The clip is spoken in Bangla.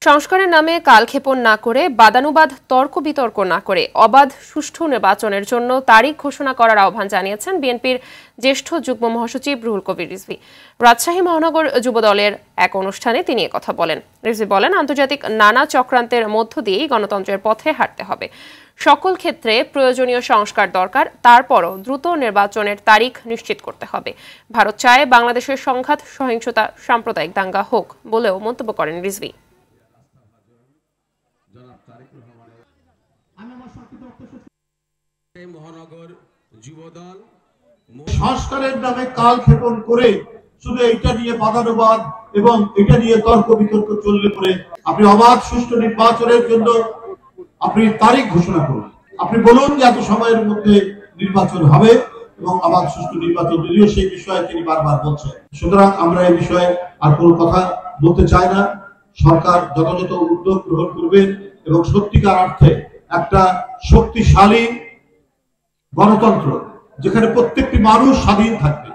সংস্কারের নামে কালক্ষেপণ না করে বাদানুবাদ তর্ক বিতর্ক না করে অবাধ সুষ্ঠু নির্বাচনের জন্য তারিখ ঘোষণা করার আহ্বান জানিয়েছেন বিএনপির জ্যেষ্ঠ যুগ্ম মহাসচিব রুহুল কবির রিজভী। রাজশাহী মহানগর যুবদলের এক অনুষ্ঠানে তিনি কথা বলেন। রিজভী বলেন, আন্তর্জাতিক নানা চক্রান্তের মধ্য দিয়েই গণতন্ত্রের পথে হাঁটতে হবে। সকল ক্ষেত্রে প্রয়োজনীয় সংস্কার দরকার, তারপরও দ্রুত নির্বাচনের তারিখ নিশ্চিত করতে হবে। ভারত চায় বাংলাদেশের সংঘাত, সহিংসতা, সাম্প্রদায়িক দাঙ্গা হোক বলেও মন্তব্য করেন রিজভী। সংস্কারের নামে কালক্ষেপণ করে শুধু এটা নিয়ে বাদানুবাদ এবং এটা নিয়ে তর্ক বিতর্ক চললে পরে আপনি অবাধ সুষ্ঠু নির্বাচনের জন্য আপনি তারিখ ঘোষণা করুন। আপনি বলুন যে এত সময়ের মধ্যে নির্বাচন হবে এবং অবাধ সুষ্ঠু নির্বাচন, যদিও সেই বিষয়ে তিনি বারবার বলছেন। সুতরাং আমরা এই বিষয়ে আর কোনো কথা বলতে চাই না। সরকার যথাযথ উদ্যোগ গ্রহণ করবেন এবং সত্যিকার অর্থে একটা শক্তিশালী গণতন্ত্র, যেখানে প্রত্যেকটি মানুষ স্বাধীন থাকবে।